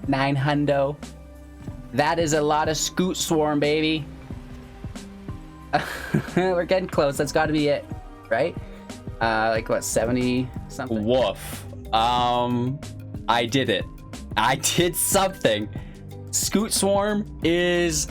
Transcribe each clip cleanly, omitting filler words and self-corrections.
900. That is a lot of Scute Swarm, baby. We're getting close. That's got to be it, right? Like what, 70 something? Woof. I did it. I did something. Scute Swarm is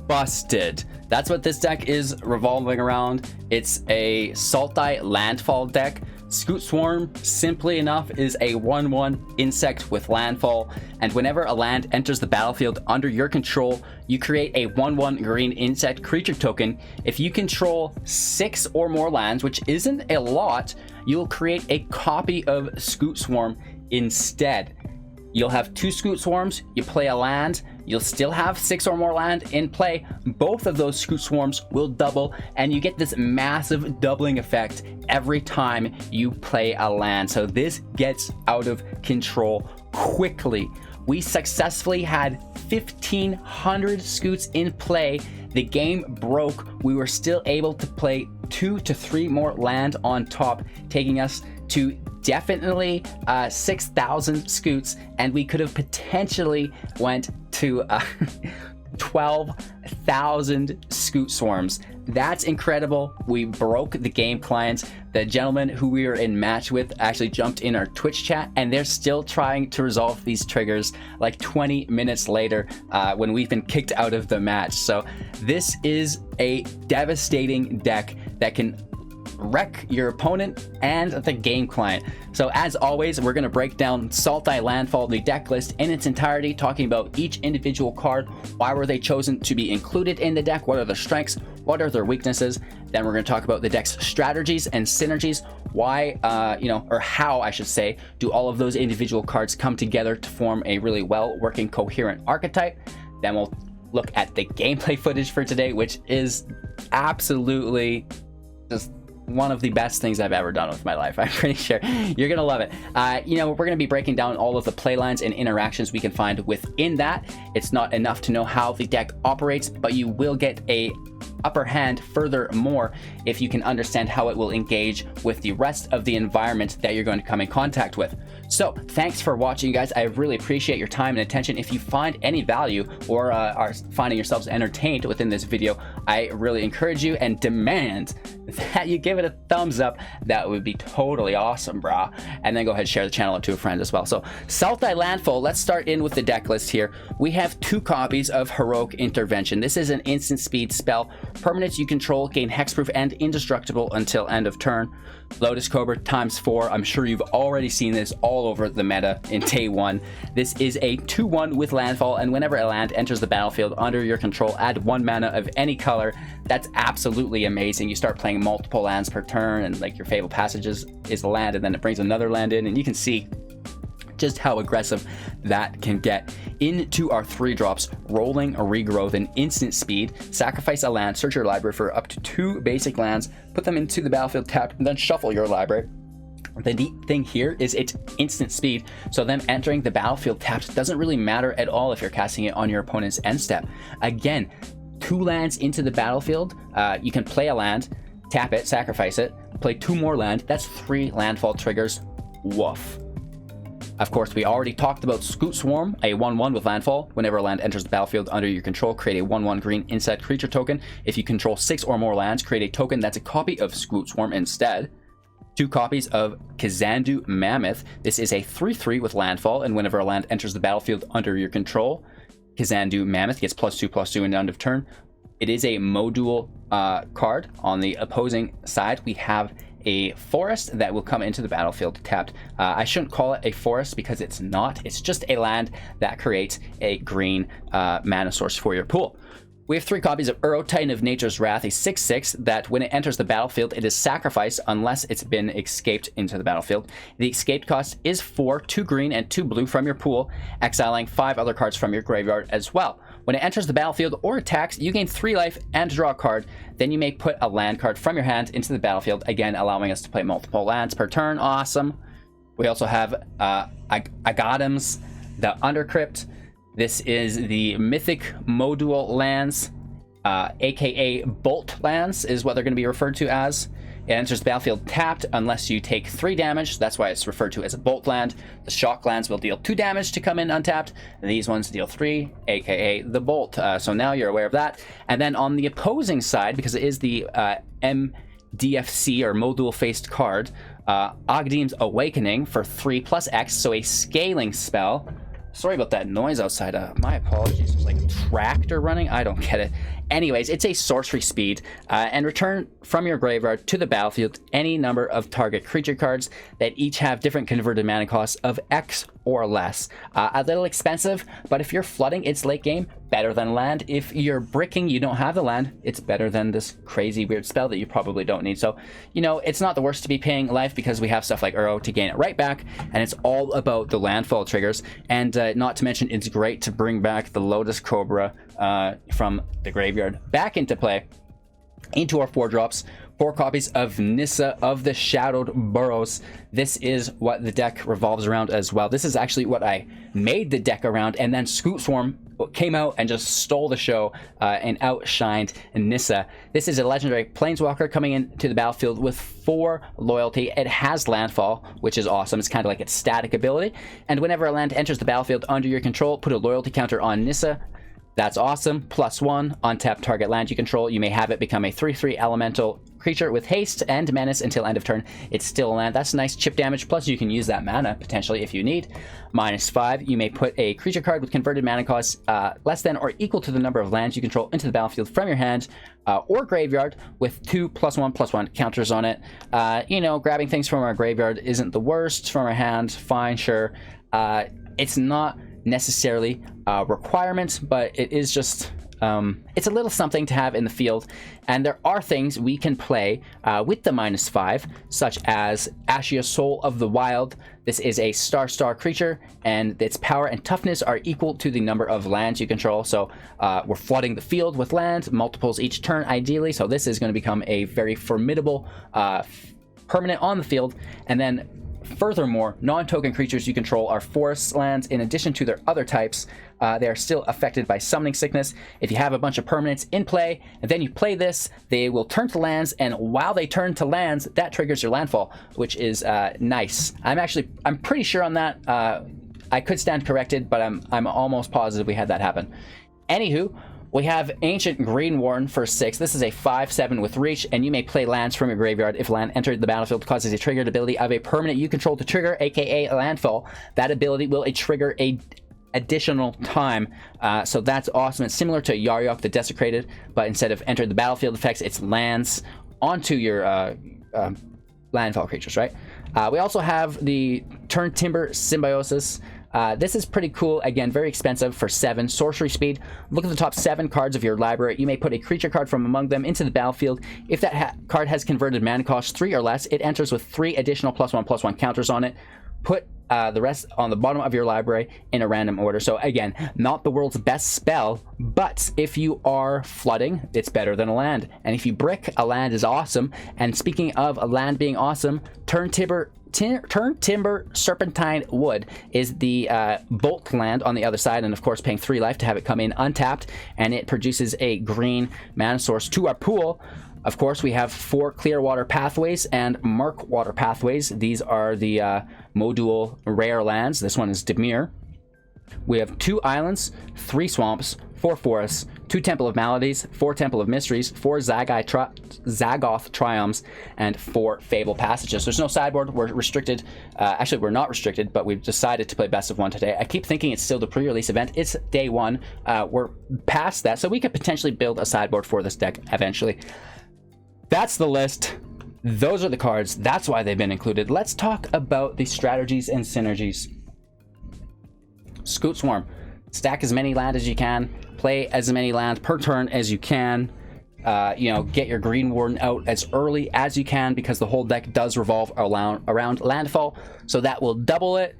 busted. That's what this deck is revolving around. It's a Sultai Landfall deck. Scute Swarm, simply enough, is a 1/1 insect with Landfall, and whenever a land enters the battlefield under your control, you create a 1/1 green insect creature token. If you control 6 or more lands, which isn't a lot, you'll create a copy of Scute Swarm instead. You'll have 2 Scute Swarms, you play a land, you'll still have 6 or more land in play. Both of those Scute Swarms will double, and you get this massive doubling effect every time you play a land. So this gets out of control quickly. We successfully had 1,500 Scutes in play. The game broke. We were still able to play 2 to 3 more land on top, taking us to definitely 6,000 Scutes, and we could have potentially went to 12,000 Scute Swarms. That's incredible. We broke the game clients. The gentleman who we were in match with actually jumped in our Twitch chat, and they're still trying to resolve these triggers like 20 minutes later when we've been kicked out of the match. So this is a devastating deck that can wreck your opponent and the game client. So as always, we're going to break down Sultai Landfall, the deck list in its entirety, talking about each individual card, why were they chosen to be included in the deck, what are their strengths, what are their weaknesses. Then we're going to talk about the deck's strategies and synergies, why, or how I should say, do all of those individual cards come together to form a really well working coherent archetype. Then we'll look at the gameplay footage for today, which is absolutely just one of the best things I've ever done with my life. I'm pretty sure you're gonna love it. We're gonna be breaking down all of the playlines and interactions we can find within that. It's not enough to know how the deck operates, but you will get a upper hand furthermore if you can understand how it will engage with the rest of the environment that you're going to come in contact with. So thanks for watching, guys. I really appreciate your time and attention. If you find any value or are finding yourselves entertained within this video, I really encourage you and demand that you give it a thumbs up. That would be totally awesome, brah. And then go ahead and share the channel up to a friend as well. So Sultai Landfall, let's start in with the deck list here. We have 2 copies of Heroic Intervention. This is an instant speed spell. Permanents you control gain hexproof and indestructible until end of turn. Lotus Cobra ×4. I'm sure you've already seen this all over the meta in day 1. This is a 2/1 with Landfall, and whenever a land enters the battlefield under your control, add 1 mana of any color. That's absolutely amazing. You start playing multiple lands per turn, and like your Fabled Passage is a land, and then it brings another land in, and you can see just how aggressive that can get. Into our 3 drops, Roiling Regrowth and instant speed. Sacrifice a land, search your library for up to 2 basic lands, put them into the battlefield tapped, and then shuffle your library. The neat thing here is it's instant speed, so them entering the battlefield tapped doesn't really matter at all if you're casting it on your opponent's end step. Again, 2 lands into the battlefield, you can play a land, tap it, sacrifice it, play 2 more land. That's 3 landfall triggers. Woof. Of course, we already talked about Scute Swarm, a 1/1 with Landfall. Whenever a land enters the battlefield under your control, create a 1/1 green insect creature token. If you control 6 or more lands, create a token that's a copy of Scute Swarm instead. 2 copies of Kazandu Mammoth. This is a 3/3 with Landfall, and whenever a land enters the battlefield under your control, Kazandu Mammoth gets +2/+2 in end of turn. It is a module card. On the opposing side, we have a forest that will come into the battlefield tapped. I shouldn't call it a forest because it's not. It's just a land that creates a green mana source for your pool. We have 3 copies of Uro, Titan of Nature's Wrath, a 6/6 that when it enters the battlefield, it is sacrificed unless it's been escaped into the battlefield. The escaped cost is 4, 2 green and 2 blue from your pool, exiling 5 other cards from your graveyard as well. When it enters the battlefield or attacks, you gain 3 life and draw a card. Then you may put a land card from your hand into the battlefield, again allowing us to play multiple lands per turn. Awesome. We also have Agadeem's, the Undercrypt. This is the Mythic module lands, aka Bolt lands is what they're going to be referred to as. It enters the battlefield tapped unless you take 3 damage. That's why it's referred to as a bolt land. The shock lands will deal 2 damage to come in untapped. And these ones deal 3, aka the bolt. So now you're aware of that. And then on the opposing side, because it is the MDFC or module faced card, Agadeem's Awakening for 3+X, so a scaling spell. Sorry about that noise outside. My apologies. There's like a tractor running. I don't get it. Anyways, it's a sorcery speed, and return from your graveyard to the battlefield any number of target creature cards that each have different converted mana costs of X or less. A little expensive, but if you're flooding, it's late game, better than land. If you're bricking, you don't have the land, it's better than this crazy weird spell that you probably don't need. So, you know, it's not the worst to be paying life because we have stuff like Uro to gain it right back, and it's all about the landfall triggers. And not to mention, it's great to bring back the Lotus Cobra from the graveyard back into play, into our 4-drops. 4 copies of Nissa of the Shadowed Boughs. This is what the deck revolves around as well. This is actually what I made the deck around, and then Scute Swarm came out and just stole the show and outshined Nissa. This is a legendary planeswalker coming into the battlefield with 4 loyalty. It has landfall, which is awesome. It's kind of like its static ability. And whenever a land enters the battlefield under your control, put a loyalty counter on Nissa. That's awesome. +1, untap target land you control. You may have it become a 3/3 elemental creature with haste and menace until end of turn. It's still a land. That's nice chip damage. Plus, you can use that mana potentially if you need. -5, you may put a creature card with converted mana costs less than or equal to the number of lands you control into the battlefield from your hand or graveyard with 2 +1/+1 counters on it. You know, grabbing things from our graveyard isn't the worst. From our hand, fine, sure. It's not necessarily a requirement, but it is just it's a little something to have in the field. And there are things we can play with the -5, such as Ashaya, Soul of the Wild. This is a star creature, and its power and toughness are equal to the number of lands you control. So we're flooding the field with land, multiples each turn ideally, so this is going to become a very formidable permanent on the field. And then furthermore, non-token creatures you control are forest lands in addition to their other types. They are still affected by summoning sickness. If you have a bunch of permanents in play and then you play this, they will turn to lands, and while they turn to lands, that triggers your landfall, which is nice. I'm pretty sure on that. I could stand corrected, but I'm almost positive we had that happen. Anywho, we have Ancient Greenwarden for 6. This is a 5/7 with reach, and you may play lands from your graveyard. If land entered the battlefield causes a triggered ability of a permanent you control to trigger, aka landfall, that ability will trigger a additional time. So that's awesome. It's similar to Yaryok the Desecrated, but instead of entered the battlefield effects, it's lands onto your landfall creatures, right? We also have the Turntimber Symbiosis. This is pretty cool. Again, very expensive for 7 sorcery speed. Look at the top 7 cards of your library. You may put a creature card from among them into the battlefield. If that card has converted mana cost 3 or less, it enters with 3 additional +1/+1 counters on it. Put the rest on the bottom of your library in a random order. So again, not the world's best spell, but if you are flooding, it's better than a land. And if you brick, a land is awesome. And speaking of a land being awesome, Turntimber Serpentine Wood is the bolt land on the other side, and of course paying 3 life to have it come in untapped, and it produces a green mana source to our pool. Of course, we have 4 Clearwater Pathways and Murkwater Pathways. These are the module rare lands. This one is Dimir. We have 2 islands, 3 swamps, 4 forests, 2 Temple of Maladies, 4 Temple of Mysteries, 4 Zagoth Triumphs, and 4 Fabled Passages. There's no sideboard. We're restricted. Actually, we're not restricted, but we've decided to play best of 1 today. I keep thinking it's still the pre-release event. It's day 1. We're past that, so we could potentially build a sideboard for this deck eventually. That's the list. Those are the cards. That's why they've been included. Let's talk about the strategies and synergies. Scute Swarm. Stack as many land as you can. Play as many lands per turn as you can. You know, get your Greenwarden out as early as you can because the whole deck does revolve around landfall. So that will double it.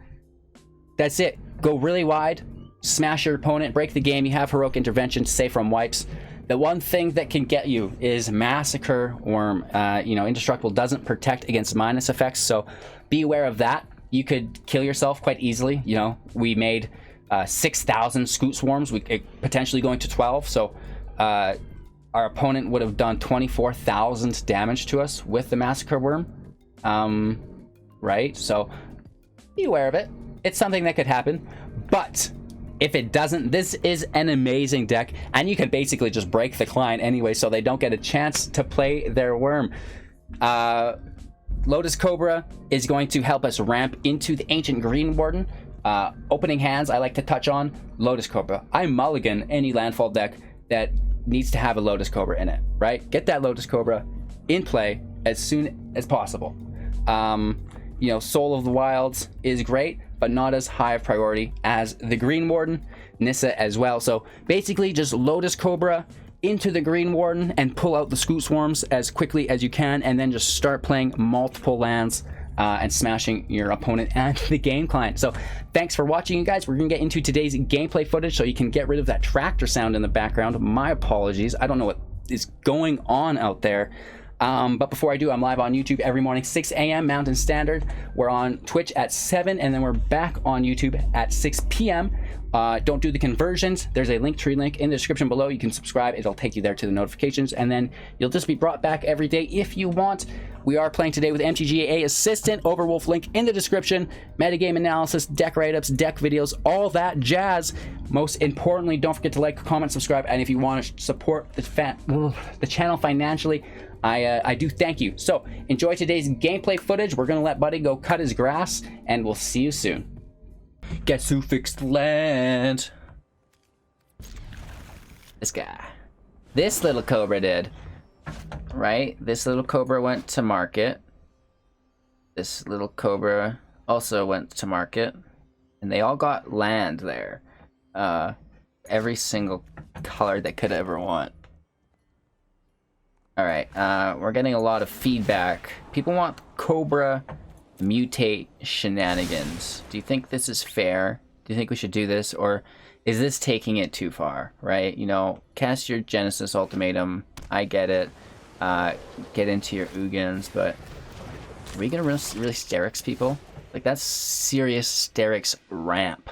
That's it. Go really wide. Smash your opponent. Break the game. You have Heroic Intervention to save from wipes. The one thing that can get you is Massacre Worm. You know, Indestructible doesn't protect against minus effects, so be aware of that. You could kill yourself quite easily. You know, we made 6,000 Scute Swarms, potentially going to 12, so our opponent would have done 24,000 damage to us with the Massacre Worm. Right? So be aware of it. It's something that could happen. But if it doesn't, this is an amazing deck. And you can basically just break the client anyway so they don't get a chance to play their worm. Lotus Cobra is going to help us ramp into the Ancient Greenwarden. Opening hands, I like to touch on Lotus Cobra. I mulligan any landfall deck that needs to have a Lotus Cobra in it, right? Get that Lotus Cobra in play as soon as possible. You know, Soul of the Wilds is great, but not as high of priority as the Greenwarden, Nissa as well. So basically just Lotus Cobra into the Greenwarden and pull out the Scute Swarms as quickly as you can, and then just start playing multiple lands and smashing your opponent and the game client. So thanks for watching, you guys. We're gonna get into today's gameplay footage so you can get rid of that tractor sound in the background. My apologies. I don't know what is going on out there. But before I do, I'm live on YouTube every morning, 6 a.m. Mountain Standard. We're on Twitch at 7, and then we're back on YouTube at 6 p.m. Don't do the conversions. There's a Linktree link in the description below. You can subscribe. It'll take you there to the notifications, and then you'll just be brought back every day if you want. We are playing today with MTGA Assistant. Overwolf link in the description. Metagame analysis, deck write-ups, deck videos, all that jazz. Most importantly, don't forget to like, comment, subscribe, and if you want to support the channel financially, I do thank you. So enjoy today's gameplay footage. We're gonna let Buddy go cut his grass, and we'll see you soon. Guess who fixed land? This guy. This little cobra did. Right? This little cobra went to market. This little cobra also went to market. And they all got land there. Every single color they could ever want. Alright, we're getting a lot of feedback. People want Cobra mutate shenanigans. Do you think this is fair? Do you think we should do this? Or is this taking it too far, right? You know, cast your Genesis Ultimatum. I get it. Get into your Ugins, but are we gonna really Sterix people? Like, that's serious Sterix ramp.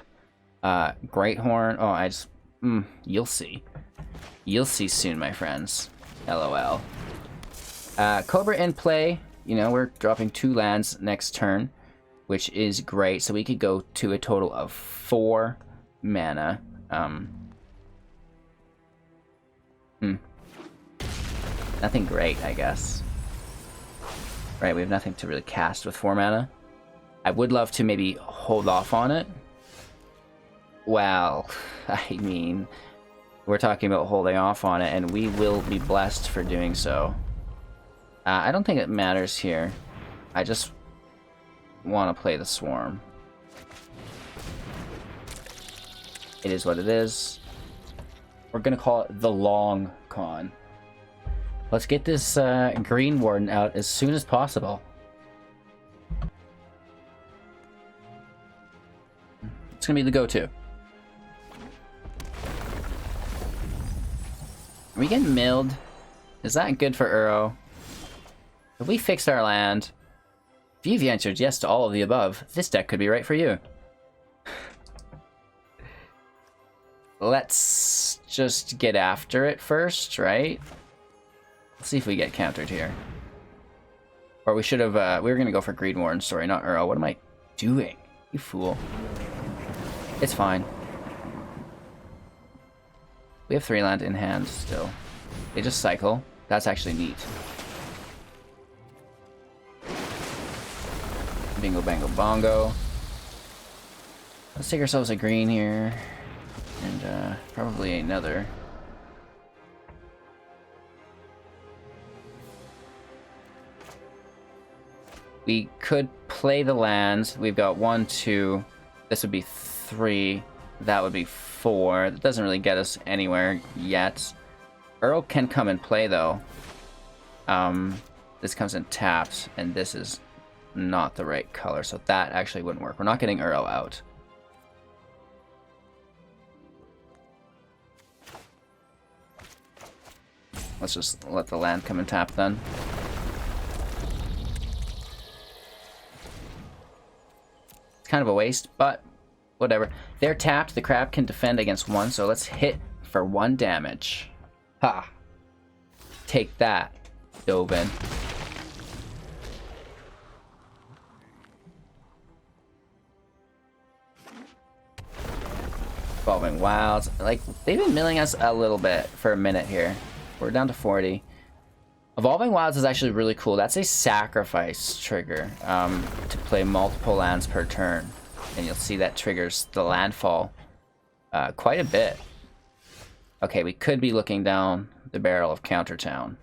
Great Horn. Oh, I just... you'll see. You'll see soon, my friends. LOL. Cobra in play. You know, we're dropping 2 lands next turn, which is great. So we could go to a total of 4 mana. Nothing great, I guess. Right, we have nothing to really cast with 4 mana. I would love to maybe hold off on it. Well, I mean, we're talking about holding off on it, and we will be blessed for doing so. I don't think it matters here. I just want to play the Swarm. It is what it is. We're going to call it the long con. Let's get this Greenwarden out as soon as possible. It's going to be the go-to. Are we getting milled? Is that good for Uro? Have we fixed our land? If you've answered yes to all of the above, this deck could be right for you. Let's just get after it first, right? Let's see if we get countered here. Or we should have, we were going to go for Greenwarden, sorry, not Uro. What am I doing? You fool. It's fine. We have 3 land in hand still. They just cycle. That's actually neat. Bingo, bango, bongo. Let's take ourselves a green here. And probably another. We could play the lands. We've got 1, 2. This would be 3. That would be 4. That doesn't really get us anywhere yet. Earl can come and play, though. This comes in tapped, and this is not the right color, so that actually wouldn't work. We're not getting Earl out. Let's just let the land come and tap, then. It's kind of a waste, but whatever. They're tapped. The crab can defend against 1, so let's hit for 1 damage. Ha! Take that, Dovin. Evolving Wilds. Like, they've been milling us a little bit for a minute here. We're down to 40. Evolving Wilds is actually really cool. That's a sacrifice trigger to play multiple lands per turn. And you'll see that triggers the landfall quite a bit. Okay, we could be looking down the barrel of Countertown.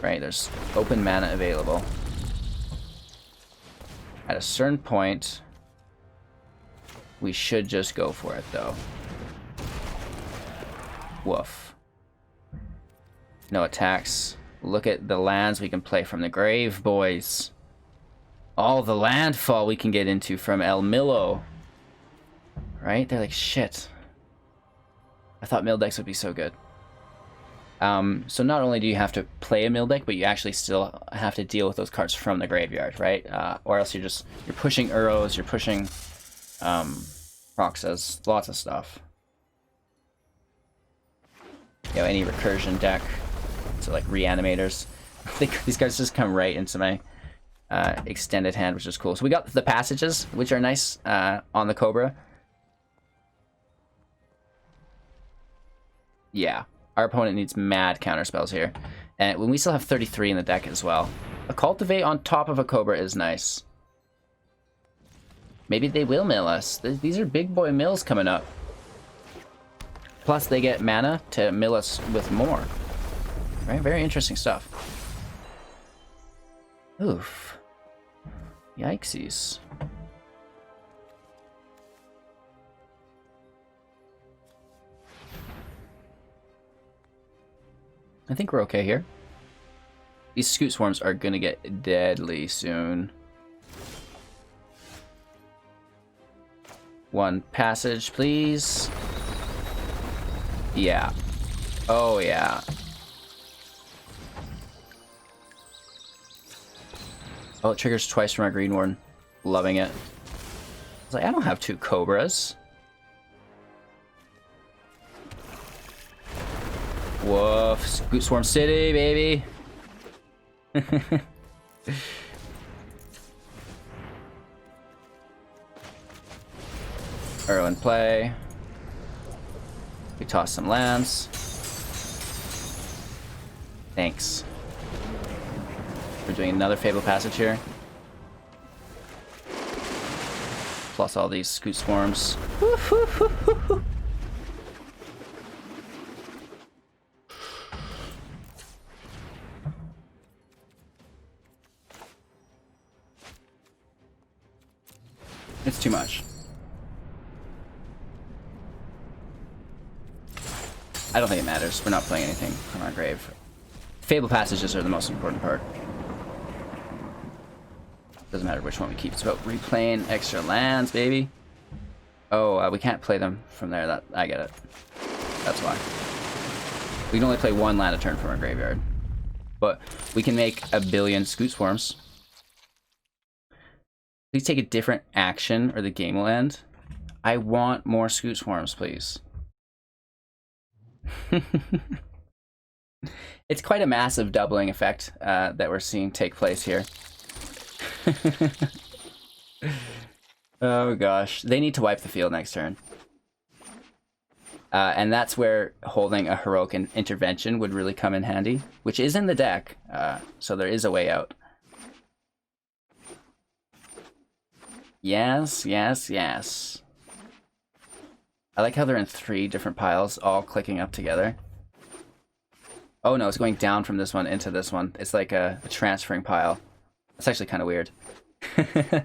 Right, there's open mana available. At a certain point, we should just go for it, though. Woof. No attacks. Look at the lands we can play from the grave, boys. All the landfall we can get into from El Milo. Right? They're like, shit. I thought mill decks would be so good. So not only do you have to play a mill deck, but you actually still have to deal with those cards from the graveyard, right? Or else you're pushing Uros, you're pushing Roxas, lots of stuff. You know, any recursion deck, so like reanimators. These guys just come right into my extended hand, which is cool. So we got the passages, which are nice on the Cobra. Yeah, our opponent needs mad counterspells here. And when we still have 33 in the deck as well. A Cultivate on top of a Cobra is nice. Maybe they will mill us. These are big boy mills coming up. Plus they get mana to mill us with more. Right, very interesting stuff. Oof. Yikesies. I think we're okay here. These Scute Swarms are gonna get deadly soon. One passage, please. Yeah. Oh, yeah. Oh, it triggers twice from our Greenwarden. Loving it. I was like, I don't have two Cobras. Woof. Scute Swarm City, baby. Arrow in play. We toss some lands. Thanks. We're doing another Fabled Passage here. Plus all these Scute Swarms. It's too much. I don't think it matters. We're not playing anything from our grave. Fabled Passages are the most important part. Doesn't matter which one we keep. It's about replaying extra lands, baby. Oh, we can't play them from there. I get it. That's why. We can only play one land a turn from our graveyard. But we can make a billion Scute Swarms. Please take a different action or the game will end. I want more Scute Swarms, please. It's quite a massive doubling effect that we're seeing take place here. Oh gosh, they need to wipe the field next turn. And that's where holding a Heroic Intervention would really come in handy, which is in the deck, so there is a way out. Yes, yes, yes. I like how they're in 3 different piles, all clicking up together. Oh no, it's going down from this one into this one. It's like a transferring pile. It's actually kind of weird. A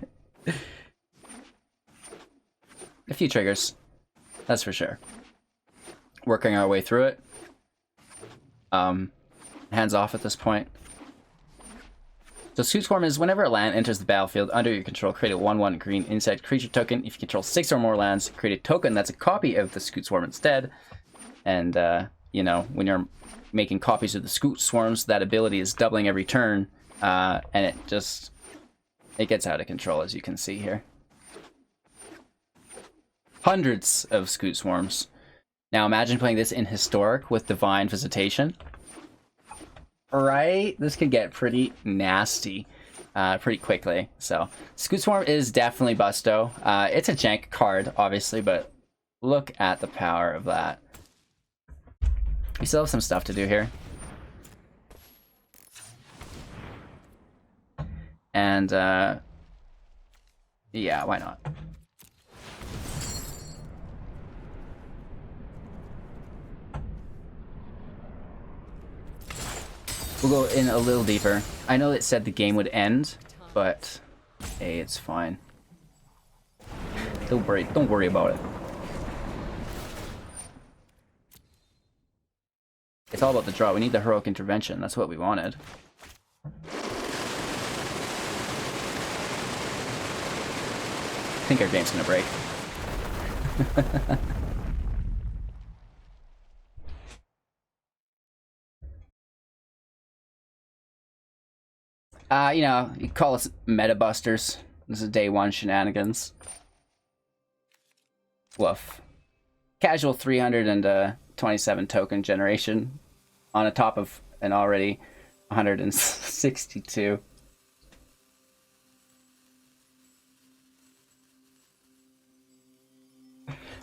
few triggers, that's for sure. Working our way through it. Hands off at this point. So Scute Swarm is whenever a land enters the battlefield under your control, create a 1/1 green insect creature token. If you control 6 or more lands, create a token that's a copy of the Scute Swarm instead. And, you know, when you're making copies of the Scute Swarms, that ability is doubling every turn. And it gets out of control, as you can see here. Hundreds of Scute Swarms. Now imagine playing this in Historic with Divine Visitation. Right? This can get pretty nasty pretty quickly. So Scute Swarm is definitely busto. It's a jank card, obviously, but look at the power of that. We still have some stuff to do here. And yeah, why not? We'll go in a little deeper. I know it said the game would end, but hey, it's fine. Don't worry about it. It's all about the draw. We need the heroic intervention. That's what we wanted. I think our game's gonna break. You know, you call us meta busters. This is day one shenanigans. Woof. Casual 327 token generation on a top of an already 162.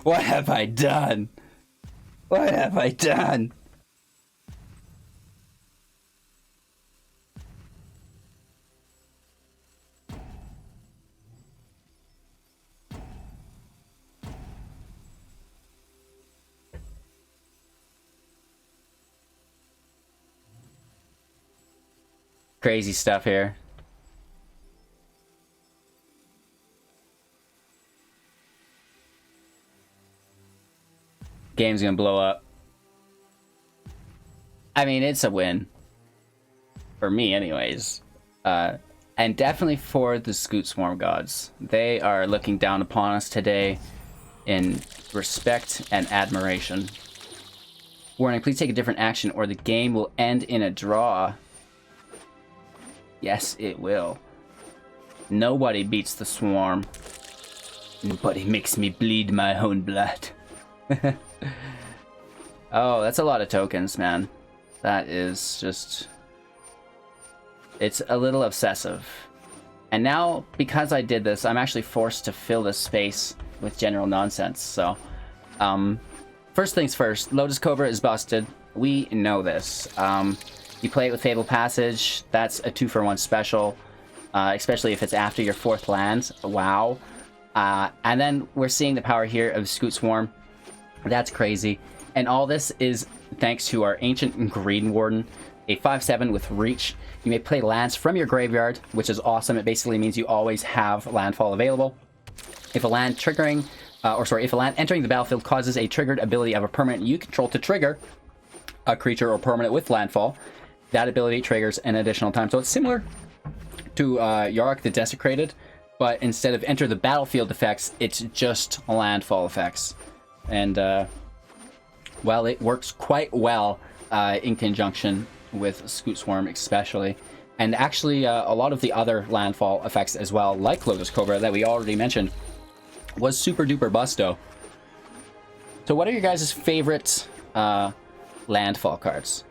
What have I done? What have I done? Crazy stuff here. Game's gonna blow up. I mean, it's a win. For me, anyways. And definitely for the Scute Swarm gods. They are looking down upon us today in respect and admiration. Warning, please take a different action or the game will end in a draw. Yes, it will. Nobody beats the swarm. Nobody makes me bleed my own blood. Oh, that's a lot of tokens, man. That is just... It's a little obsessive. And now, because I did this, I'm actually forced to fill this space with general nonsense, so... first things first, Lotus Cobra is busted. We know this. You play it with Fabled Passage, that's a 2-for-1 special, especially if it's after your 4th land. Wow. And then we're seeing the power here of Scute Swarm. That's crazy. And all this is thanks to our Ancient Greenwarden, a 5/7 with reach. You may play lands from your graveyard, which is awesome. It basically means you always have Landfall available. If a land triggering, if a land entering the battlefield causes a triggered ability of a permanent you control to trigger a creature or permanent with Landfall, that ability triggers an additional time. So it's similar to Yarok the Desecrated, but instead of enter the battlefield effects, it's just Landfall effects. And, well, it works quite well in conjunction with Scute Swarm especially. And actually, a lot of the other Landfall effects as well, like Lotus Cobra that we already mentioned, was super duper busto. So what are your guys' favorite Landfall cards?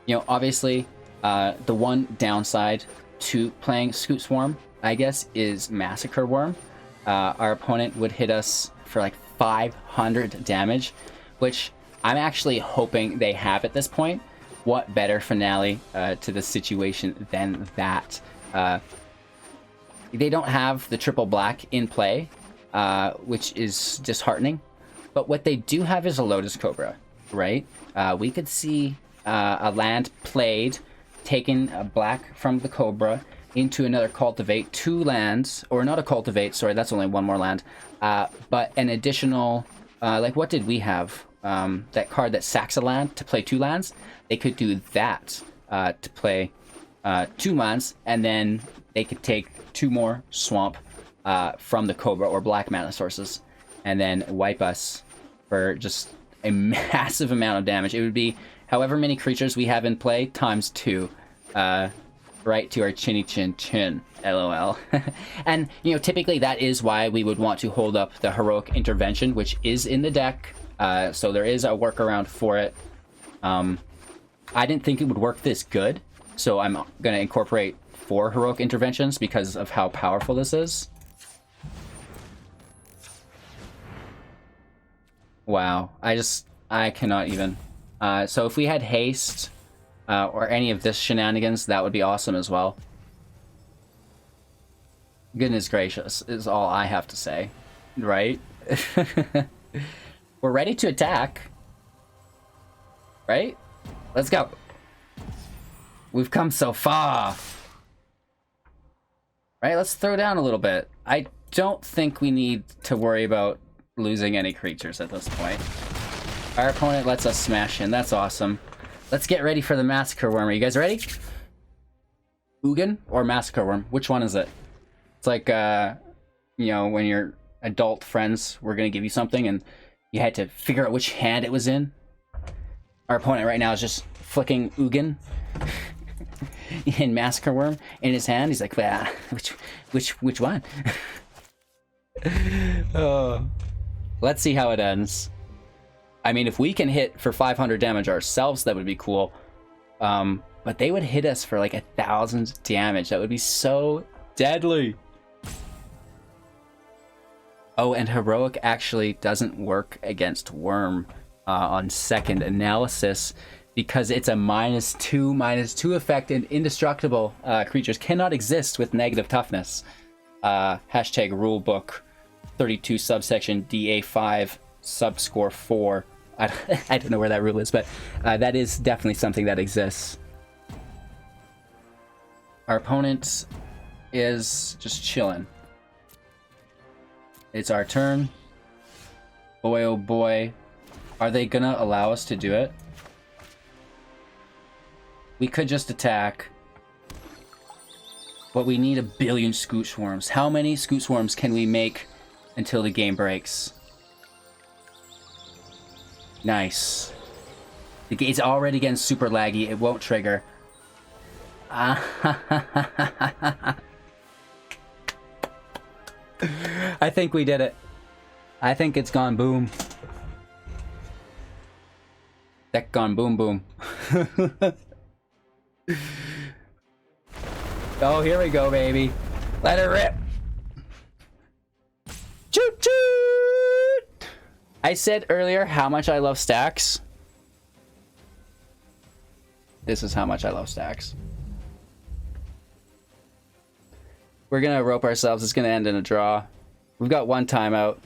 You know, obviously, the one downside to playing Scute Swarm, I guess, is Massacre Worm. Our opponent would hit us for like 500 damage, which I'm actually hoping they have at this point. What better finale to the situation than that? They don't have the triple black in play, which is disheartening. But what they do have is a Lotus Cobra, right? We could see a land played, taking a black from the Cobra into another cultivate, 2 lands, or not a cultivate, sorry, that's only 1 more land, but an additional, like what did we have? That card that sacks a land to play 2 lands? They could do that to play 2 lands, and then they could take 2 more swamp from the Cobra or black mana sources, and then wipe us for just a massive amount of damage. It would be however many creatures we have in play times 2, right to our chinny chin chin, lol. And, you know, typically that is why we would want to hold up the heroic intervention, which is in the deck, so there is a workaround for it. I didn't think it would work this good, so I'm gonna incorporate 4 heroic interventions because of how powerful this is. Wow, I cannot even. So if we had haste or any of this shenanigans, that would be awesome as well. Goodness gracious is all I have to say, right? We're ready to attack, right? Let's go. We've come so far. Right, let's throw down a little bit. I don't think we need to worry about losing any creatures at this point. Our opponent lets us smash in. That's awesome. Let's get ready for the Massacre Worm. Are you guys ready? Ugin or Massacre Worm? Which one is it? It's like, you know, when your adult friends were going to give you something and you had to figure out which hand it was in. Our opponent right now is just flicking Ugin in Massacre Worm in his hand. He's like, well, which one? Oh. Let's see how it ends. I mean, if we can hit for 500 damage ourselves, that would be cool. But they would hit us for like 1,000 damage. That would be so deadly. Oh, and Heroic actually doesn't work against Worm on second analysis because it's a -2/-2 effect, and indestructible creatures cannot exist with negative toughness. Hashtag rulebook 32 subsection DA5 subscore 4. I don't know where that rule is, but that is definitely something that exists. Our opponent is just chilling. It's our turn. Boy, oh boy. Are they gonna allow us to do it? We could just attack. But we need 1 billion Scute Swarms. How many Scute Swarms can we make until the game breaks? Nice. The game's already getting super laggy. It won't trigger. I think we did it. I think it's gone boom. Deck gone boom boom. Oh, here we go, baby. Let it rip. Choot choot! I said earlier how much I love stacks. This is how much I love stacks. We're gonna rope ourselves. It's gonna end in a draw. We've got 1 timeout.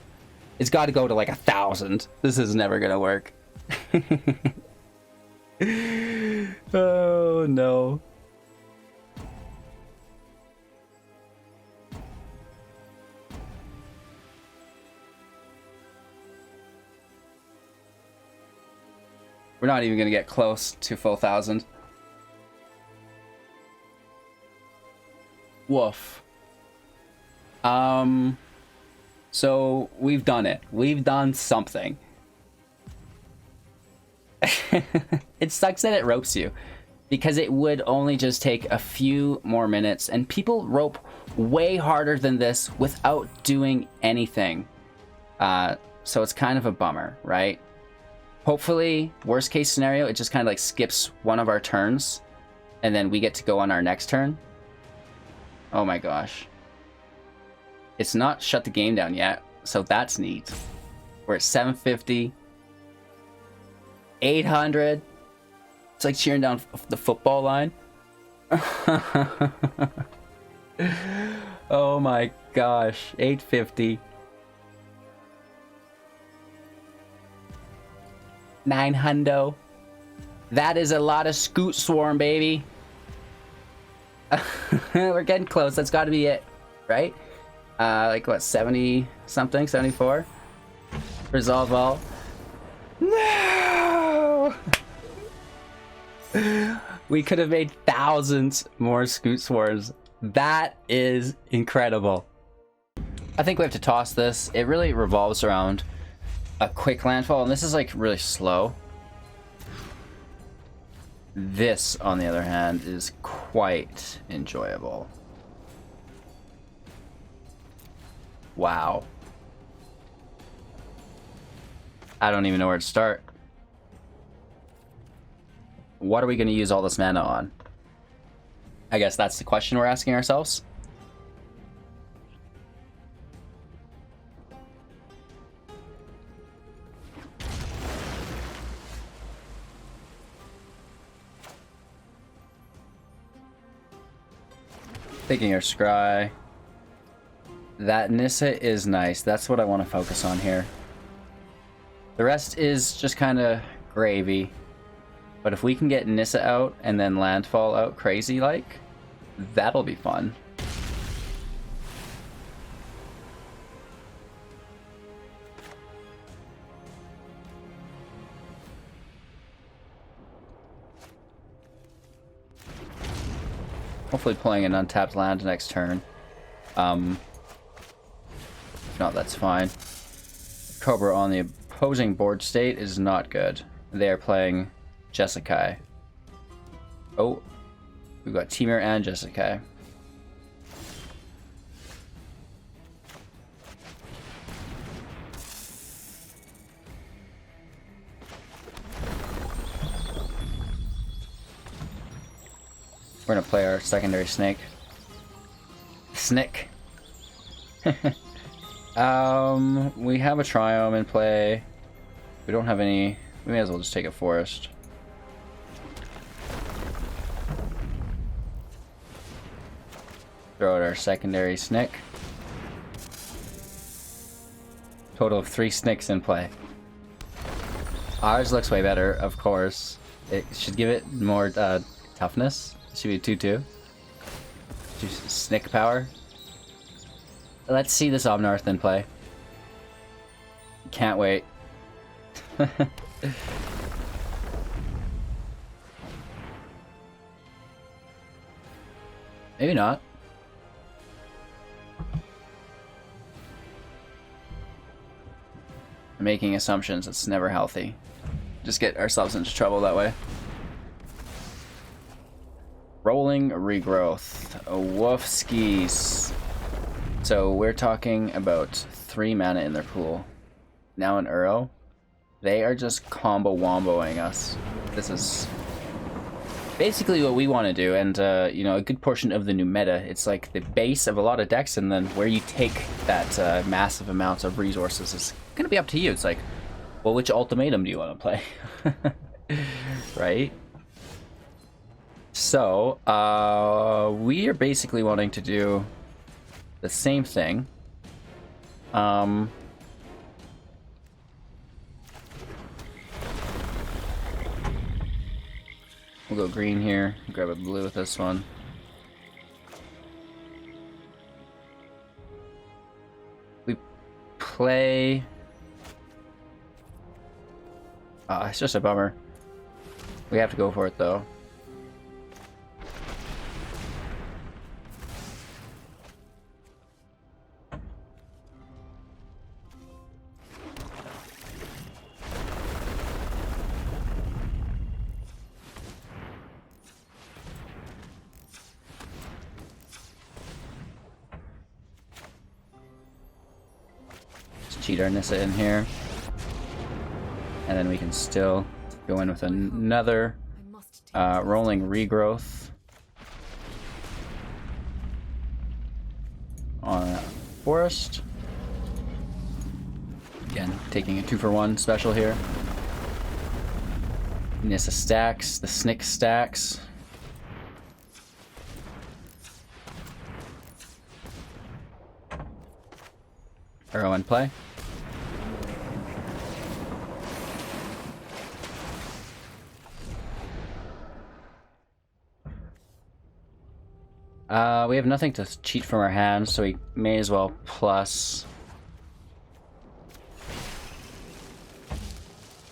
It's got to go to like 1,000. This is never gonna work. Oh no. We're not even gonna get close to full 1,000. Woof. So we've done it. We've done something. It sucks that it ropes you, because it would only just take a few more minutes, and people rope way harder than this without doing anything. So it's kind of a bummer, right? Hopefully, worst case scenario, it just kind of like skips one of our turns, and then we get to go on our next turn. Oh my gosh. It's not shut the game down yet, so that's neat. We're at 750. 800. It's like cheering down the football line. Oh my gosh. 850. 900. That is a lot of Scute Swarm, baby. We're getting close. That's got to be it, right? Like what, 70 something, 74? Resolve all. No! We could have made thousands more Scute Swarms. That is incredible. I think we have to toss this. It really revolves around a quick landfall, and this is like really slow. This, on the other hand, is quite enjoyable. Wow. I don't even know where to start. what are we going to use all this mana on? I guess that's the question we're asking ourselves. Taking our scry. That Nissa is nice. That's what I want to focus on here. The rest is just kind of gravy. But if we can get Nissa out and then Landfall out crazy-like, that'll be fun. Hopefully playing an untapped land next turn. If not, that's fine. Cobra on the opposing board state is not good. They are playing Jeskai. Oh, we've got Temur and Jeskai. We're gonna play our secondary snake. Snick. We have a Triome in play. We don't have any. We may as well just take a forest. Throw out our secondary Snick. Total of 3 Snicks in play. Ours looks way better, of course. It should give it more toughness. It should be a 2/2. Snick power. Let's see this Obnarth in play. Can't wait. Maybe not. Making assumptions, it's never healthy. Just get ourselves into trouble that way. Roiling Regrowth. Woofskis. So we're talking about 3 mana in their pool. Now in Uro, they are just combo womboing us. This is basically what we want to do, and you know, a good portion of the new meta. It's like the base of a lot of decks, and then where you take that massive amounts of resources is gonna be up to you. It's like, well, which ultimatum do you want to play? Right? So, we are basically wanting to do the same thing. We'll go green here, grab a blue with this one. We play... it's just a bummer. We have to go for it though. Cheat our Nissa in here, and then we can still go in with another Roiling Regrowth on a forest. Again, taking a 2-for-1 special here. Nissa stacks, the Snick stacks. Arrow in play. We have nothing to cheat from our hands, so we may as well plus.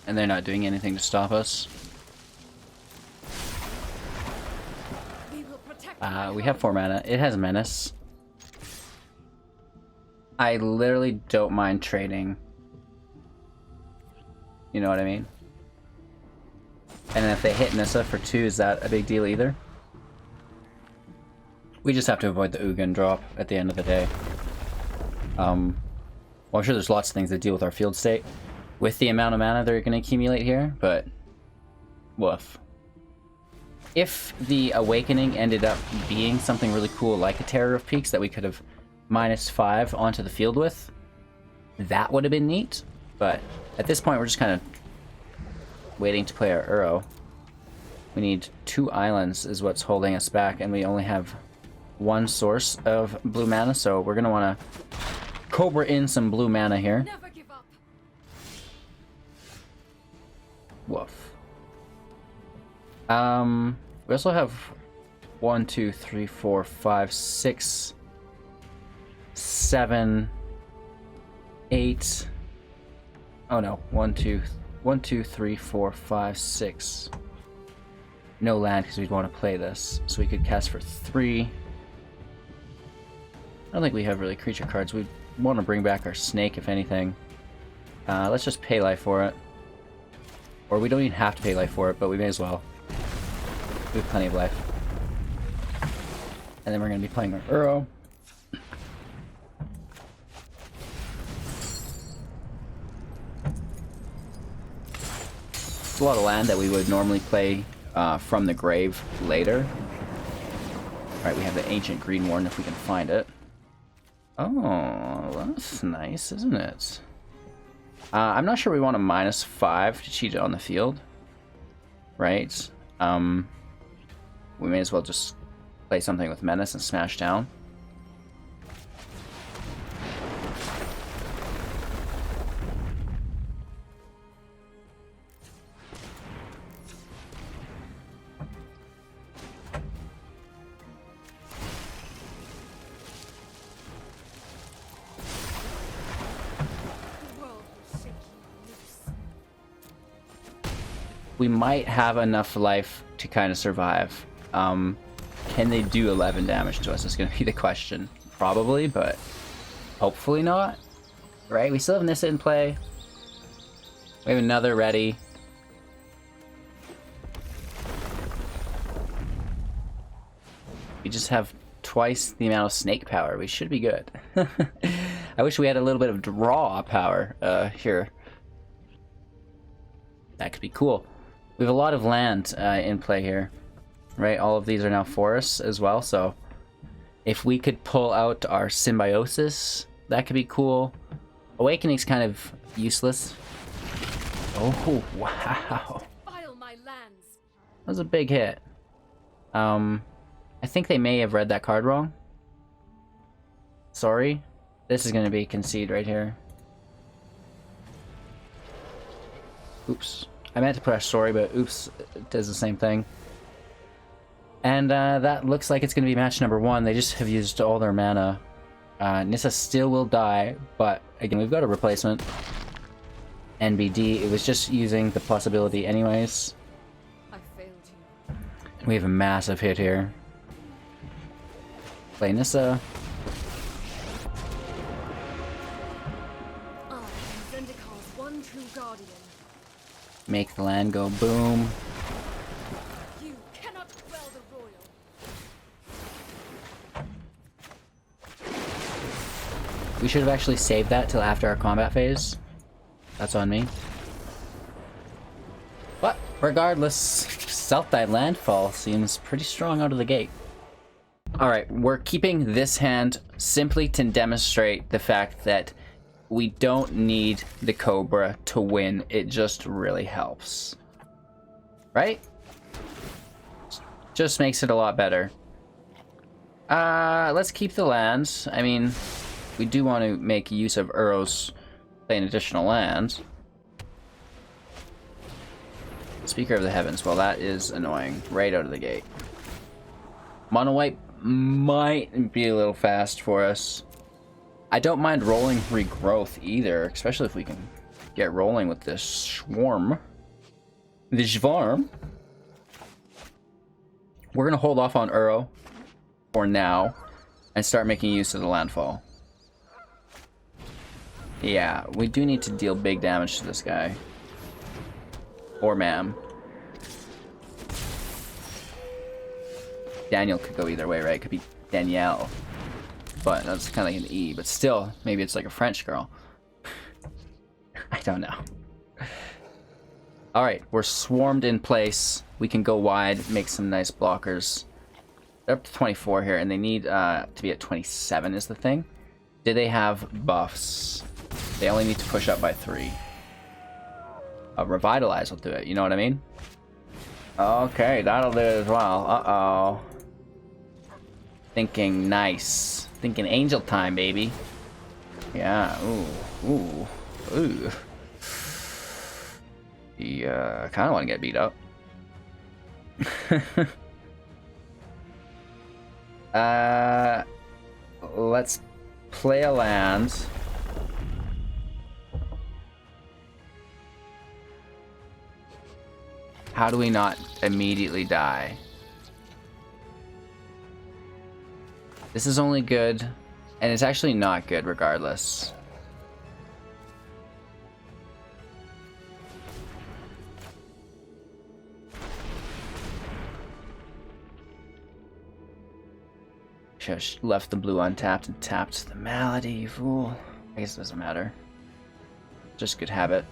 And they're not doing anything to stop us. We have 4 mana. It has Menace. I literally don't mind trading. You know what I mean? And if they hit Nissa for 2, is that a big deal either? We just have to avoid the Ugin drop at the end of the day. Well, I'm sure there's lots of things that deal with our field state with the amount of mana they're going to accumulate here, but woof. If the Awakening ended up being something really cool like a Terror of Peaks that we could have -5 onto the field with, that would have been neat. But at this point, we're just kind of waiting to play our Uro. We need 2 islands is what's holding us back, and we only have 1 source of blue mana, so we're going to want to Cobra in some blue mana here. Never give up. Woof. We also have 1, 2, 3, 4, 5, 6, 7, 8. Oh no, 1, 2, 3, 4, 5, 6. No land because we'd want to play this, so we could cast for 3. I don't think we have really creature cards. We want to bring back our snake, if anything. Let's just pay life for it. Or we don't even have to pay life for it, but we may as well. We have plenty of life. And then we're going to be playing our Uro. It's a lot of land that we would normally play from the grave later. Alright, we have the Ancient Greenwarden if we can find it. Oh, that's nice, isn't it? I'm not sure we want a -5 to cheat it on the field. Right? We may as well just play something with Menace and smash down. The world will shake you loose. We might have enough life to kind of survive. Can they do 11 damage to us is going to be the question. Probably, but hopefully not. Right? We still have Nissa in play. We have another ready. We just have twice the amount of snake power. We should be good. I wish we had a little bit of draw power here. That could be cool. We have a lot of land in play here. Right, all of these are now forests as well, so if we could pull out our Symbiosis, that could be cool. Awakening's kind of useless. Oh, wow. File my lands. That was a big hit. I think they may have read that card wrong. Sorry. This is going to be concede right here. Oops. I meant to press sorry, but oops, it does the same thing. And that looks like it's going to be match number 1. They just have used all their mana. Nissa still will die, but again, we've got a replacement. NBD, it was just using the plus ability anyways. I failed you. We have a massive hit here. Play Nissa. I am Zendikar's one true guardian. Make the land go boom. You cannot quell the royal. We should have actually saved that till after our combat phase. That's on me. But regardless, Self-Dive Landfall seems pretty strong out of the gate. Alright, we're keeping this hand simply to demonstrate the fact that we don't need the Cobra to win. It just really helps. Right? Just makes it a lot better. Let's keep the lands. I mean, we do want to make use of Uros playing additional lands. Speaker of the Heavens. Well, that is annoying right out of the gate. Mono White might be a little fast for us. I don't mind Rolling Regrowth either, especially if we can get rolling with this Swarm. The Swarm. We're going to hold off on Uro for now and start making use of the Landfall. Yeah, we do need to deal big damage to this guy. Or ma'am. Daniel could go either way, right? It could be Danielle. But that's kind of like an E, but still, maybe it's like a French girl. I don't know. All right, we're swarmed in place. We can go wide, make some nice blockers. They're up to 24 here, and they need to be at 27 is the thing. Do they have buffs? They only need to push up by 3. Revitalize will do it, you know what I mean? Okay, that'll do it as well. Uh-oh. Thinking nice. Thinking angel time, baby. Yeah, ooh. Yeah, I kind of want to get beat up. Let's play a land. How do we not immediately die? This is only good, and it's actually not good regardless. Should have left the blue untapped and tapped the Malady, you fool. I guess it doesn't matter. Just good habit.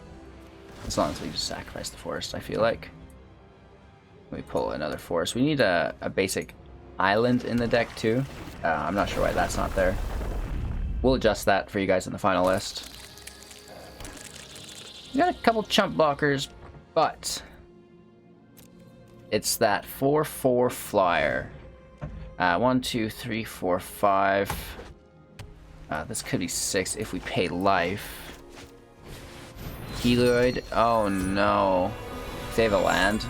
As long as we just sacrifice the forest, I feel like. We pull another forest. We need a basic island in the deck too. I'm not sure why that's not there. We'll adjust that for you guys in the final list. We got a couple chump blockers, but it's that 4/4 flyer. 1, 2, 3, 4, 5. This could be 6 if we pay life. Helioid. Oh no. Save a land.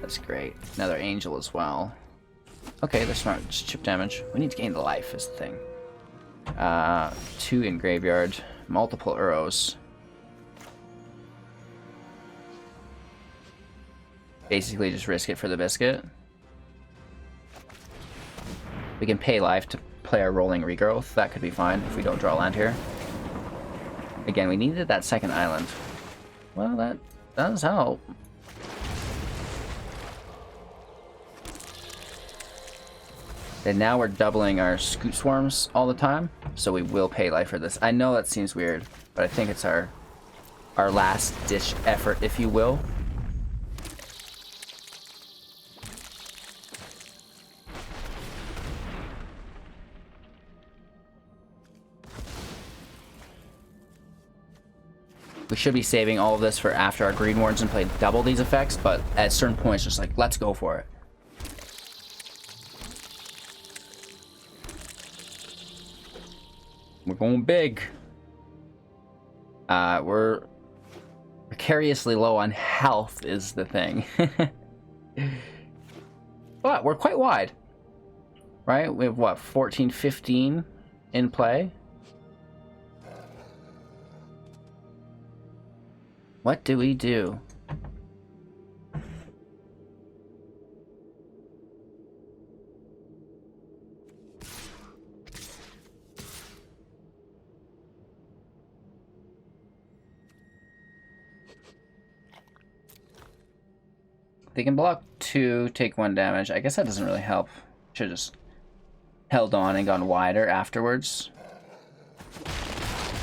That's great. Another angel as well. Okay, they're smart. Just chip damage. We need to gain the life is the thing. 2 in graveyard. Multiple Uros. Basically just risk it for the biscuit. We can pay life to play our Roiling Regrowth. That could be fine if we don't draw land here. Again, we needed that second island. Well, that does help. And now we're doubling our Scute Swarms all the time, so we will pay life for this. I know that seems weird, but I think it's our last ditch effort, if you will. We should be saving all of this for after our Greenwardens and play double these effects, but at certain points, just like, let's go for it. We're going big. We're precariously low on health is the thing. But we're quite wide. Right? We have what, 14, 15 in play? What do we do? They can block 2, take 1 damage. I guess that doesn't really help. Should have just held on and gone wider afterwards.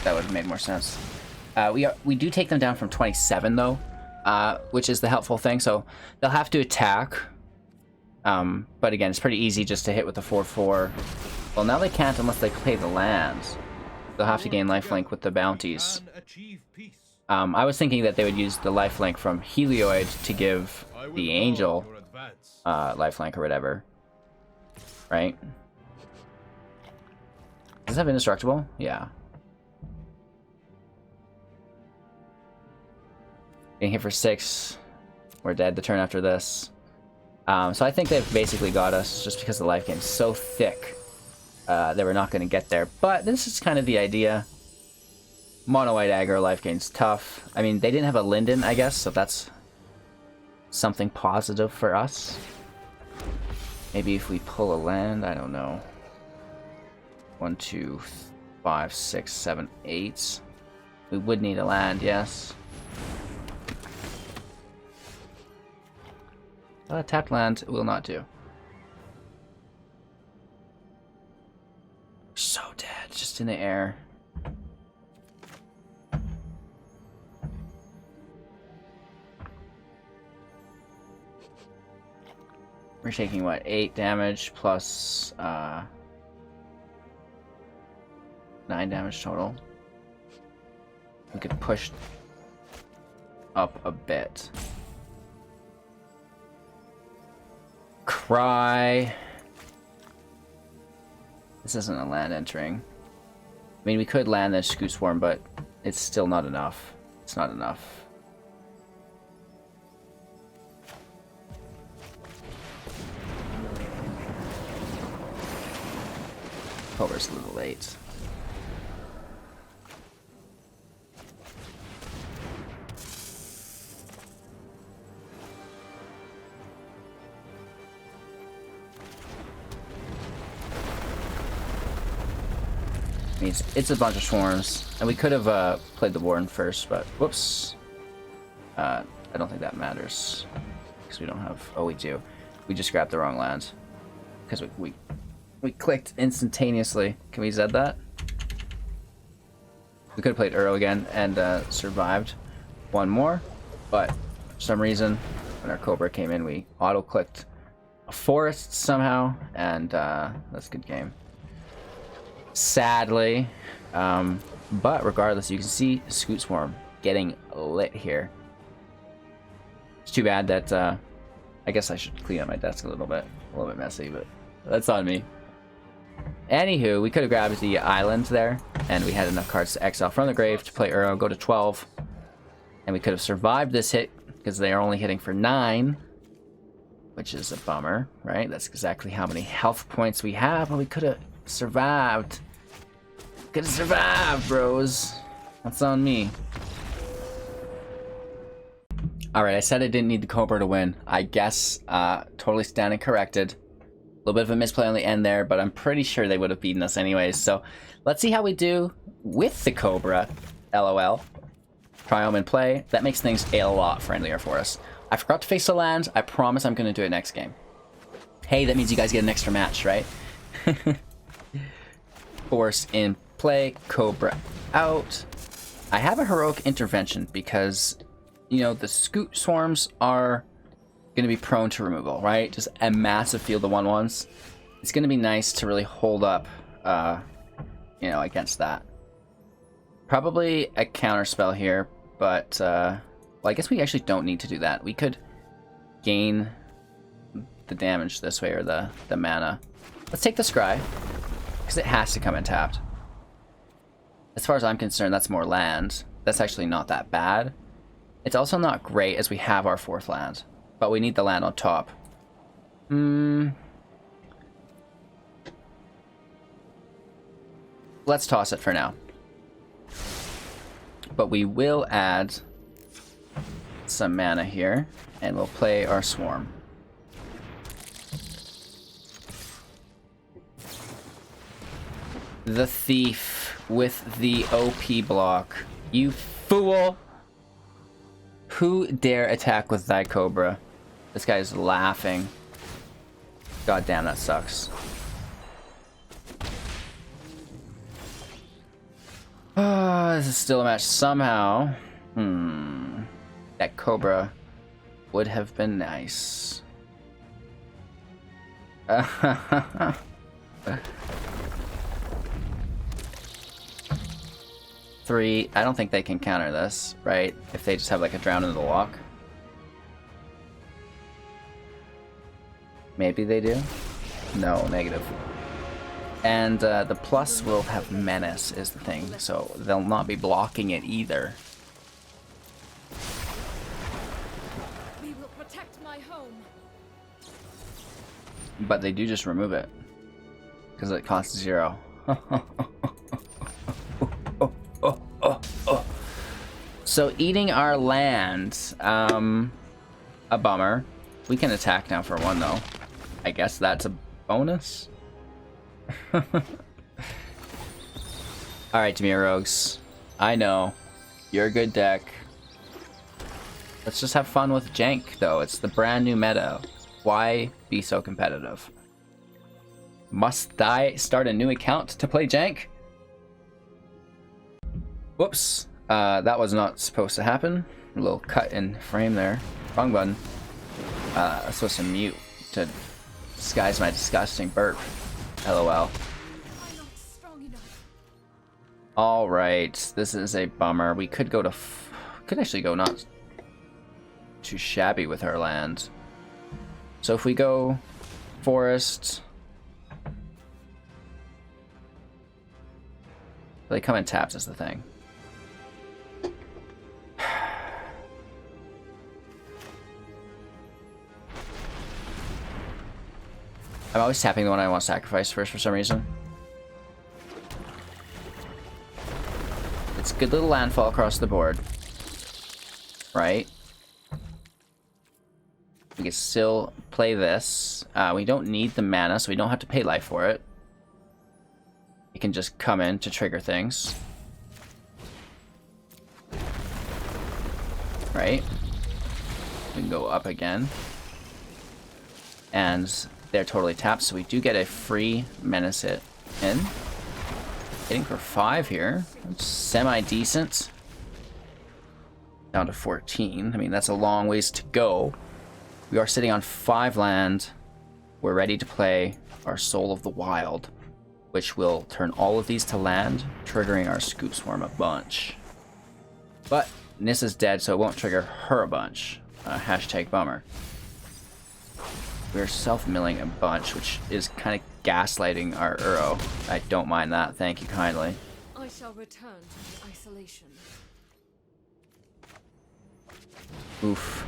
That would have made more sense. We do take them down from 27 though, which is the helpful thing. So they'll have to attack. But again, it's pretty easy just to hit with the 4/4. Well, now they can't unless they play the lands. They'll have to gain lifelink with the bounties. I was thinking that they would use the lifelink from Helioid to give the angel lifelink or whatever. Right? Does it have indestructible? Yeah. Getting hit for 6. We're dead the turn after this. So I think they've basically got us just because the life gain's so thick that we're not going to get there. But this is kind of the idea. Mono white aggro life gain's tough. I mean, they didn't have a Linden, I guess, so that's something positive for us. Maybe if we pull a land, I don't know. 1, 2, 5, 6, 7, 8. We would need a land, yes. Tapped land will not do. So dead, just in the air. We're taking what, 8 damage plus 9 damage total. We could push up a bit. Cry. This isn't a land entering. I mean, we could land the Scute Swarm, but it's still not enough. It's not enough. Cobra's a little late. I mean, it's a bunch of swarms, and we could have played the Warden first, but whoops. I don't think that matters because we don't have. Oh, we do. We just grabbed the wrong land because we clicked instantaneously. Can we Zed that? We could have played Uro again and survived one more, but for some reason, when our Cobra came in, we auto-clicked a forest somehow, and that's a good game. Sadly, but regardless, you can see Scute Swarm getting lit here. It's too bad that I guess I should clean up my desk a little bit messy, but that's on me. Anywho, we could have grabbed the island there, and we had enough cards to exile from the grave to play Uro, go to 12, and we could have survived this hit because they are only hitting for 9, which is a bummer, right? That's exactly how many health points we have, but we could have survived. Could have survived, bros. That's on me. Alright, I said I didn't need the Cobra to win. I guess totally standing corrected. A little bit of a misplay on the end there, but I'm pretty sure they would have beaten us anyways. So let's see how we do with the Cobra. LOL. Triome in play. That makes things a lot friendlier for us. I forgot to face the land. I promise I'm going to do it next game. Hey, that means you guys get an extra match, right? Force in play, Cobra out. I have a heroic intervention because, you know, the Scute Swarms are going to be prone to removal, right? Just a massive field of 1/1s. It's going to be nice to really hold up, you know, against that. Probably a counter spell here, but well, I guess we actually don't need to do that. We could gain the damage this way, or the mana. Let's take the Scry, because it has to come in tapped. As far as I'm concerned, that's more land. That's actually not that bad. It's also not great as we have our 4th land, but we need the land on top. Let's toss it for now. But we will add some mana here, and we'll play our Swarm. The Thief with the OP block. You fool! Who dare attack with thy Cobra? This guy is laughing. God damn, that sucks. This is still a match somehow. That Cobra would have been nice. 3. I don't think they can counter this, right? If they just have like a drown into the lock. Maybe they do? No, negative. And the plus will have menace is the thing, so they'll not be blocking it either. We will protect my home. But they do just remove it. Because it costs 0. So eating our land, a bummer. We can attack now for 1 though. I guess that's a bonus. Alright, Demir Rogues. I know. You're a good deck. Let's just have fun with Jank though. It's the brand new meta. Why be so competitive? Must I start a new account to play Jank? Whoops. That was not supposed to happen. A little cut in frame there. Wrong button. Supposed to mute to This guy's my disgusting burp. LOL. I'm not strong enough. All right, this is a bummer. We could go to, could actually go not too shabby with our land. So if we go forest, they come in taps is the thing. I'm always tapping the one I want to sacrifice first for some reason. It's good little landfall across the board. Right? We can still play this. We don't need the mana, so we don't have to pay life for it. It can just come in to trigger things. Right? We can go up again. And they're totally tapped, so we do get a free menace hit in. Hitting for 5 here. That's semi-decent. Down to 14. I mean, that's a long ways to go. We are sitting on 5 land. We're ready to play our Soul of the Wild, which will turn all of these to land, triggering our Scute Swarm a bunch. But Nissa's dead, so it won't trigger her a bunch. Hashtag bummer. We're self-milling a bunch, which is kind of gaslighting our Uro. I don't mind that, thank you kindly. I shall return to isolation. Oof.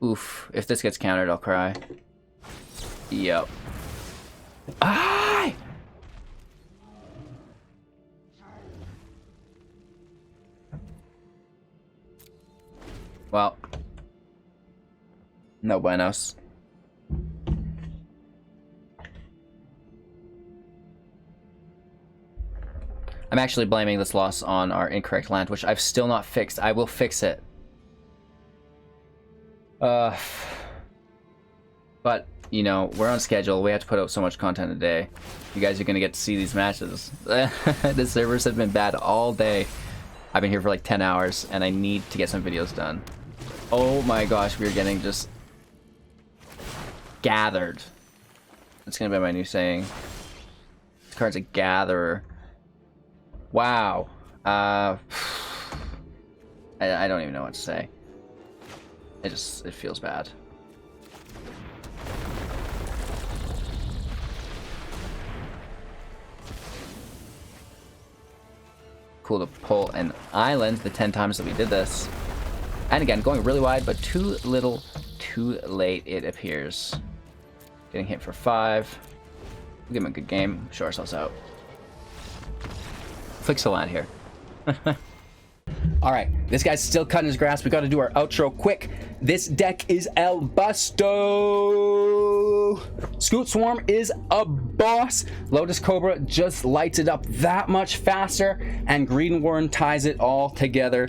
Oof. If this gets countered, I'll cry. Yep. Ah! Well. No buenos. I'm actually blaming this loss on our incorrect land, which I've still not fixed. I will fix it. But, you know, we're on schedule. We have to put out so much content a day. You guys are going to get to see these matches. The servers have been bad all day. I've been here for like 10 hours, and I need to get some videos done. Oh my gosh, we're getting just gathered. That's going to be my new saying. This card's a gatherer. Wow. I don't even know what to say. It feels bad. Cool to pull an island the 10 times that we did this. And again, going really wide, but too little, too late, it appears. Getting hit for 5. We'll give him a good game. Show ourselves out. Fix the land here. All right, this guy's still cutting his grass. We got to do our outro quick. This deck is El Busto. Scute Swarm is a boss. Lotus Cobra just lights it up that much faster, and Greenwarden ties it all together.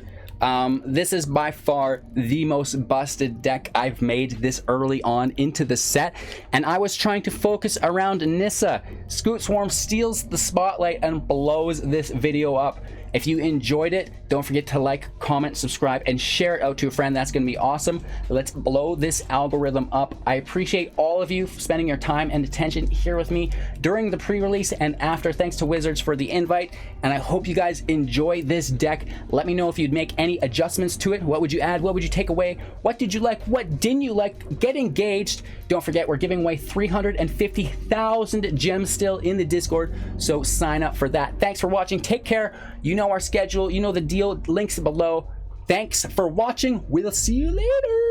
This is by far the most busted deck I've made this early on into the set, and I was trying to focus around Nissa. Scute Swarm steals the spotlight and blows this video up. If you enjoyed it, don't forget to like, comment, subscribe, and share it out to a friend. That's going to be awesome. Let's blow this algorithm up. I appreciate all of you for spending your time and attention here with me during the pre-release and after. Thanks to Wizards for the invite, and I hope you guys enjoy this deck. Let me know if you'd make any adjustments to it. What would you add? What would you take away? What did you like? What didn't you like? Get engaged. Don't forget, we're giving away 350,000 gems still in the Discord, so sign up for that. Thanks for watching. Take care. You know our schedule. You know the deal. Links below. Thanks for watching. We'll see you later.